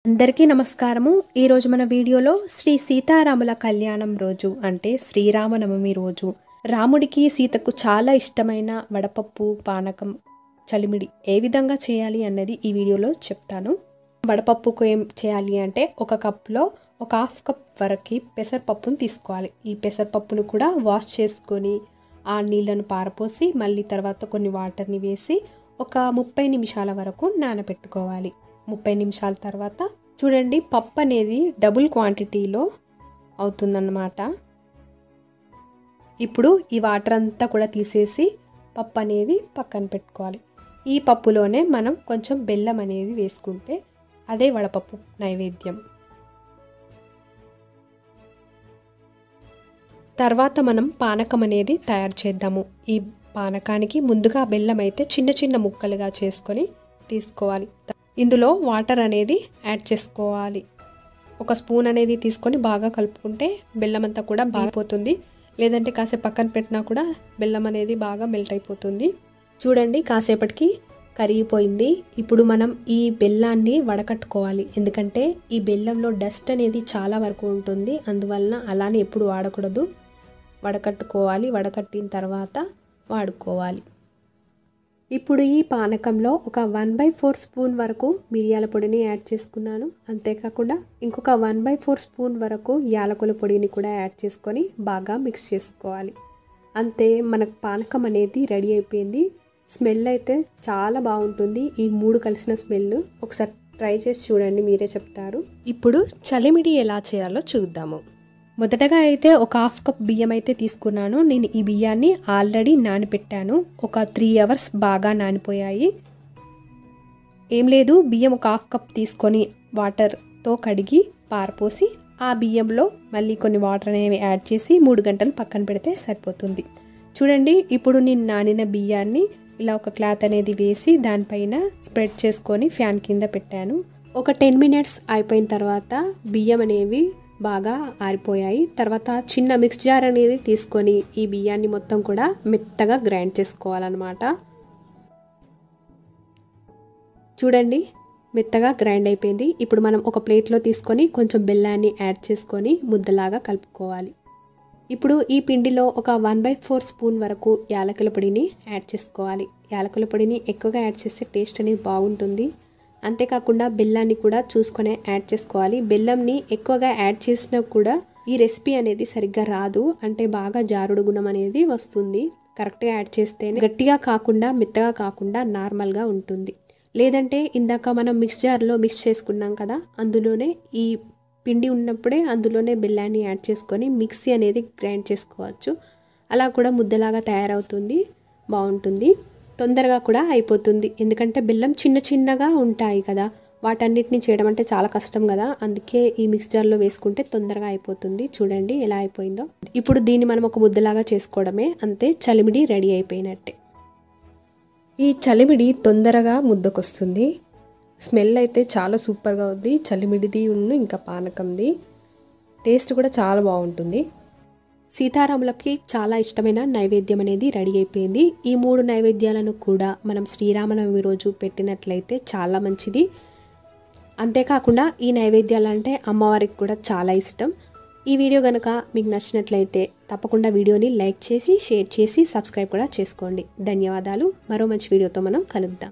అందరికీ నమస్కారము। ఈ రోజు మన వీడియోలో శ్రీ సీతారాముల కళ్యాణం రోజు అంటే శ్రీరామనవమి రోజు రాముడికి సీతకు చాలా ఇష్టమైన వడపప్పు పానకం చలిమిడి ఏ విధంగా చేయాలి అన్నది ఈ వీడియోలో చెప్తాను। వడపప్పుకు ఏం చేయాలి అంటే ఒక కప్లో ఒక హాఫ్ కప్ వరకు పెసరపప్పును తీసుకోవాలి। ఈ పెసరపప్పును కూడా వాష్ చేసుకొని ఆ నీళ్ళను పారపోసి మళ్ళీ తర్వాత కొన్ని వాటర్ని వేసి ఒక 30 నిమిషాల వరకు నానబెట్టుకోవాలి। 30 నిమిషాల తర్వాత చూడండి పప్పు అనేది డబుల్ క్వాంటిటీలో అవుతుందన్నమాట। ఇప్పుడు ఈ వాటర్ అంతా కూడా తీసేసి పప్పు అనేది పక్కన పెట్టుకోవాలి। ఈ పప్పులోనే మనం కొంచెం బెల్లం అనేది వేసుకుంటే అదే వడపప్పు నైవేద్యం। తర్వాత మనం పానకం అనేది తయారు చేద్దాము। ఈ పానకానికి ముందుగా బెల్లం అయితే చిన్న చిన్న ముక్కలుగా చేసుకొని తీసుకోవాలి। ఇందులో వాటర్ అనేది యాడ్ చేసుకోవాలి। ఒక స్పూన్ అనేది తీసుకొని బాగా కలుపుకుంటే బెల్లం అంతా కూడా బాగిపోతుంది, లేదంటే కాసేపు పక్కన పెట్టినా కూడా బెల్లం అనేది బాగా మెల్ట్ అయిపోతుంది। చూడండి కాసేపటికి కరిగిపోయింది। ఇప్పుడు మనం ఈ బెల్లాన్ని వడకట్టుకోవాలి, ఎందుకంటే ఈ బెల్లంలో డస్ట్ అనేది చాలా వరకు ఉంటుంది, అందువలన అలానే ఎప్పుడు వాడకూడదు, వడకట్టుకోవాలి। వడకట్టిన తర్వాత వాడుకోవాలి। ఇప్పుడు ఈ పానకంలో ఒక 1/4 స్పూన్ వరకు మిరియాల పొడిని యాడ్ చేసుకున్నాను। అంతేకాకుండా ఇంకొక 1/4 స్పూన్ వరకు యాలకుల పొడిని కూడా యాడ్ చేసుకొని బాగా మిక్స్ చేసుకోవాలి। అంతే మనకు పానకం అనేది రెడీ అయిపోయింది। స్మెల్ అయితే చాలా బాగుంటుంది, ఈ మూడు కలిసిన స్మెల్ ఒకసారి ట్రై చేసి చూడండి, మీరే చెప్తారు। ఇప్పుడు చలిమిడి ఎలా చేయాలో చూద్దాము। మొదటగా అయితే ఒక హాఫ్ కప్ బియ్యం అయితే తీసుకున్నాను। నేను ఈ బియ్యాన్ని ఆల్రెడీ నానబెట్టాను, ఒక 3 అవర్స్ బాగా నానిపోయాయి। ఏం లేదు, బియ్యం ఒక హాఫ్ కప్ తీసుకొని వాటర్తో కడిగి పారపోసి ఆ బియ్యంలో మళ్ళీ కొన్ని వాటర్ అనేవి యాడ్ చేసి 3 గంటలు పక్కన పెడితే సరిపోతుంది। చూడండి ఇప్పుడు నేను నానిన బియ్యాన్ని ఇలా ఒక క్లాత్ అనేది వేసి దానిపైన స్ప్రెడ్ చేసుకొని ఫ్యాన్ కింద పెట్టాను। ఒక 10 మినిట్స్ అయిపోయిన తర్వాత బియ్యం అనేవి బాగా ఆరిపోయాయి। తర్వాత చిన్న మిక్స్ జార్ అనేది తీసుకొని ఈ బియ్యాన్ని మొత్తం కూడా మెత్తగా గ్రైండ్ చేసుకోవాలన్నమాట। చూడండి మెత్తగా గ్రైండ్ అయిపోయింది। ఇప్పుడు మనం ఒక ప్లేట్లో తీసుకొని కొంచెం బెల్లాన్ని యాడ్ చేసుకొని ముద్దలాగా కలుపుకోవాలి। ఇప్పుడు ఈ పిండిలో ఒక 1/4 స్పూన్ వరకు యాలకుల పొడిని యాడ్ చేసుకోవాలి। యాలకుల పొడిని ఎక్కువగా యాడ్ చేస్తే టేస్ట్ అనేది బాగుంటుంది। అంతేకాకుండా బెల్లాన్ని కూడా చూసుకొని యాడ్ చేసుకోవాలి। బెల్లంని ఎక్కువగా యాడ్ చేసినా కూడా ఈ రెసిపీ అనేది సరిగ్గా రాదు, అంటే బాగా జారుడు గుణం అనేది వస్తుంది। కరెక్ట్గా యాడ్ చేస్తేనే గట్టిగా కాకుండా మెత్తగా కాకుండా నార్మల్గా ఉంటుంది। లేదంటే ఇందాక మనం మిక్స్ జార్లో మిక్స్ చేసుకున్నాం కదా, అందులోనే ఈ పిండి ఉన్నప్పుడే అందులోనే బెల్లాన్ని యాడ్ చేసుకొని మిక్సీ అనేది గ్రైండ్ చేసుకోవచ్చు। అలా కూడా ముద్దలాగా తయారవుతుంది, బాగుంటుంది, తొందరగా కూడా అయిపోతుంది। ఎందుకంటే బెల్లం చిన్న చిన్నగా ఉంటాయి కదా, వాటన్నిటిని చేయడం అంటే చాలా కష్టం కదా, అందుకే ఈ మిక్స్ జార్లో వేసుకుంటే తొందరగా అయిపోతుంది। చూడండి ఎలా అయిపోయిందో। ఇప్పుడు దీన్ని మనం ఒక ముద్దలాగా చేసుకోవడమే, అంతే, చలిమిడి రెడీ అయిపోయినట్టే। ఈ చలిమిడి తొందరగా ముద్దకొస్తుంది, స్మెల్ అయితే చాలా సూపర్గా ఉంది। చలిమిడిది ఇంకా పానకంది టేస్ట్ కూడా చాలా బాగుంటుంది। సీతారాములకి చాలా ఇష్టమైన నైవేద్యం అనేది రెడీ అయిపోయింది। ఈ 3 నైవేద్యాలను కూడా మనం శ్రీరామనవమి రోజు పెట్టినట్లయితే చాలా మంచిది। అంతేకాకుండా ఈ నైవేద్యాలంటే అమ్మవారికి కూడా చాలా ఇష్టం। ఈ వీడియో కనుక మీకు నచ్చినట్లయితే తప్పకుండా వీడియోని లైక్ చేసి షేర్ చేసి సబ్స్క్రైబ్ కూడా చేసుకోండి। ధన్యవాదాలు। మరో మంచి వీడియోతో మనం కలుద్దాం।